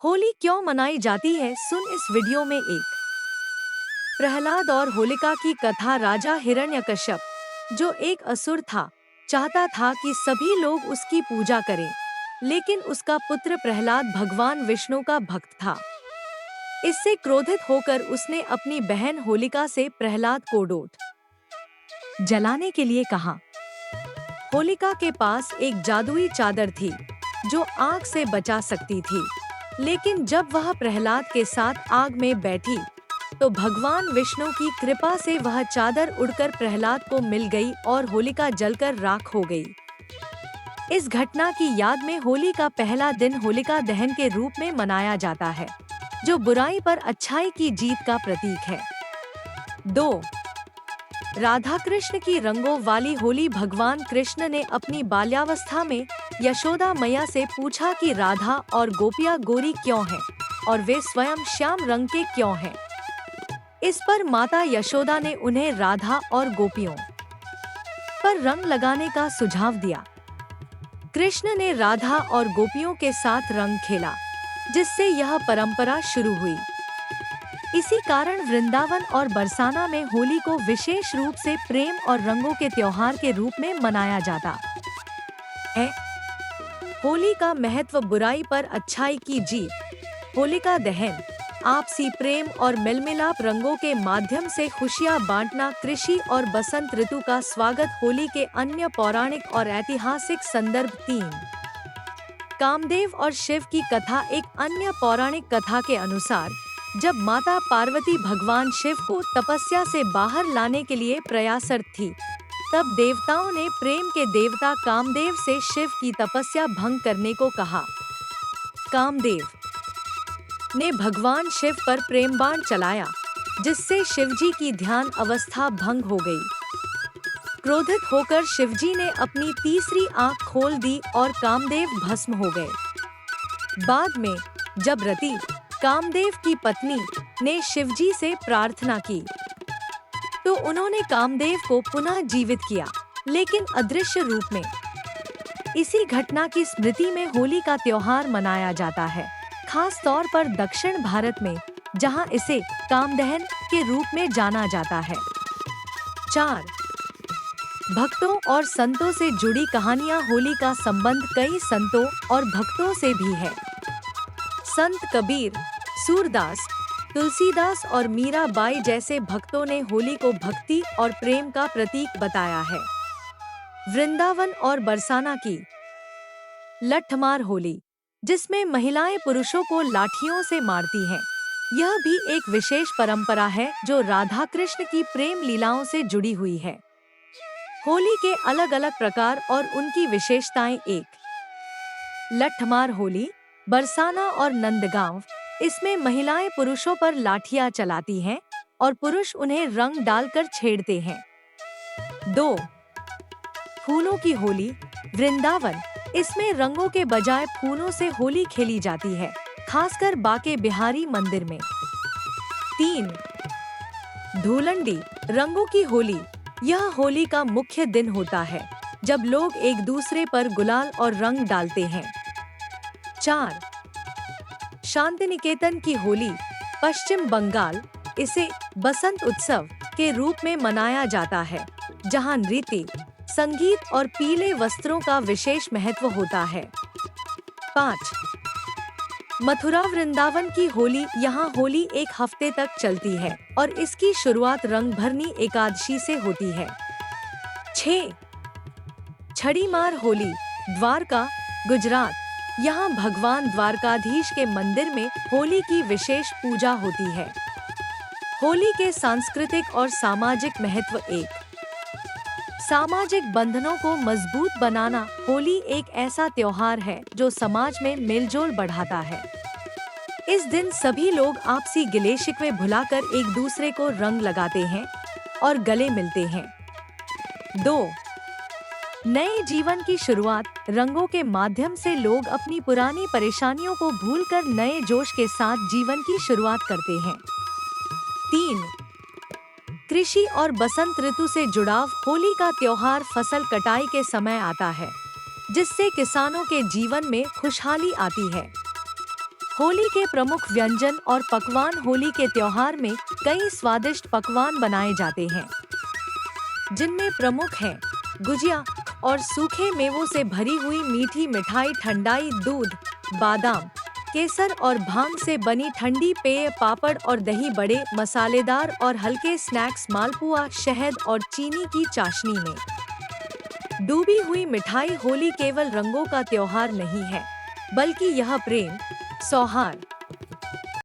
होली क्यों मनाई जाती है, सुन इस वीडियो में। एक प्रहलाद और होलिका की कथा। राजा हिरण्यकश्यप, जो एक असुर था, चाहता था कि सभी लोग उसकी पूजा करें, लेकिन उसका पुत्र प्रहलाद भगवान विष्णु का भक्त था। इससे क्रोधित होकर उसने अपनी बहन होलिका से प्रहलाद को डोट जलाने के लिए कहा। होलिका के पास एक जादुई चादर थी जो आग से बचा सकती थी, लेकिन जब वह प्रहलाद के साथ आग में बैठी तो भगवान विष्णु की कृपा से वह चादर उड़कर प्रहलाद को मिल गई और होलिका जलकर राख हो गई। इस घटना की याद में होली का पहला दिन होलिका दहन के रूप में मनाया जाता है, जो बुराई पर अच्छाई की जीत का प्रतीक है। 2. राधा कृष्ण की रंगों वाली होली। भगवान कृष्ण ने अपनी बाल्यावस्था में यशोदा मैया से पूछा कि राधा और गोपियां गोरी क्यों हैं और वे स्वयं श्याम रंग के क्यों हैं। इस पर माता यशोदा ने उन्हें राधा और गोपियों पर रंग लगाने का सुझाव दिया। कृष्ण ने राधा और गोपियों के साथ रंग खेला, जिससे यह परंपरा शुरू हुई। इसी कारण वृंदावन और बरसाना में होली को विशेष रूप से प्रेम और रंगों के त्योहार के रूप में मनाया जाता है। होली का महत्व। बुराई पर अच्छाई की जीत। होलिका दहन आपसी प्रेम और मेलमिलाप, रंगों के माध्यम से खुशियां बांटना। कृषि और बसंत ऋतु का स्वागत। होली के अन्य पौराणिक और ऐतिहासिक संदर्भ। 3. कामदेव और शिव की कथा। एक अन्य पौराणिक कथा के अनुसार जब माता पार्वती भगवान शिव को तपस्या से बाहर लाने के लिए प्रयासरत थी, तब देवताओं ने प्रेम के देवता कामदेव से शिव की तपस्या भंग करने को कहा। कामदेव ने भगवान शिव पर प्रेम बाण चलाया, जिससे शिवजी की ध्यान अवस्था भंग हो गई। क्रोधित होकर शिवजी ने अपनी तीसरी आंख खोल दी और कामदेव भस्म हो गए। बाद में जब रति, कामदेव की पत्नी, ने शिवजी से प्रार्थना की तो उन्होंने कामदेव को पुनः जीवित किया, लेकिन अदृश्य रूप में। इसी घटना की स्मृति में होली का त्योहार मनाया जाता है, खास तौर पर दक्षिण भारत में, जहां इसे कामदहन के रूप में जाना जाता है। 4. भक्तों और संतों से जुड़ी कहानियां। होली का संबंध कई संतों और भक्तों से भी है। संत कबीर, सूरदास, तुलसीदास और मीराबाई जैसे भक्तों ने होली को भक्ति और प्रेम का प्रतीक बताया है। वृंदावन और बरसाना की लठमार होली, जिसमें महिलाएं पुरुषों को लाठियों से मारती हैं, यह भी एक विशेष परंपरा है जो राधा कृष्ण की प्रेम लीलाओं से जुड़ी हुई है। होली के अलग अलग प्रकार और उनकी विशेषताएं। 1. लठमार होली, बरसाना और नंदगांव। इसमें महिलाएं पुरुषों पर लाठियां चलाती हैं और पुरुष उन्हें रंग डालकर छेड़ते हैं। 2. फूलों की होली, वृंदावन। इसमें रंगों के बजाय फूलों से होली खेली जाती है, खासकर बाके बिहारी मंदिर में। 3. धूलंडी, रंगों की होली। यह होली का मुख्य दिन होता है, जब लोग एक दूसरे पर गुलाल और रंग डालते हैं। 4. शांतिनिकेतन की होली, पश्चिम बंगाल। इसे बसंत उत्सव के रूप में मनाया जाता है, जहां नृत्य, संगीत और पीले वस्त्रों का विशेष महत्व होता है। 5. मथुरा, वृंदावन की होली। यहाँ होली एक हफ्ते तक चलती है और इसकी शुरुआत रंगभरनी एकादशी से होती है। 6. छड़ीमार होली, द्वारका, गुजरात। यहाँ भगवान द्वारकाधीश के मंदिर में होली की विशेष पूजा होती है। होली के सांस्कृतिक और सामाजिक महत्व। 1. सामाजिक बंधनों को मजबूत बनाना। होली एक ऐसा त्योहार है जो समाज में मेलजोल बढ़ाता है। इस दिन सभी लोग आपसी गिले शिकवे भुलाकर एक दूसरे को रंग लगाते हैं और गले मिलते हैं। 2. नए जीवन की शुरुआत। रंगों के माध्यम से लोग अपनी पुरानी परेशानियों को भूलकर नए जोश के साथ जीवन की शुरुआत करते हैं। 3. कृषि और बसंत ऋतु से जुड़ाव। होली का त्योहार फसल कटाई के समय आता है, जिससे किसानों के जीवन में खुशहाली आती है। होली के प्रमुख व्यंजन और पकवान। होली के त्योहार में कई स्वादिष्ट पकवान बनाए जाते हैं, जिनमें प्रमुख हैं गुजिया और सूखे मेवों से भरी हुई मीठी मिठाई, ठंडाई, दूध, बादाम, केसर और भांग से बनी ठंडी पेय, पापड़ और दही बड़े, मसालेदार और हल्के स्नैक्स, मालपुआ, शहद और चीनी की चाशनी में डूबी हुई मिठाई। होली केवल रंगों का त्योहार नहीं है, बल्कि यह प्रेम, सौहार्द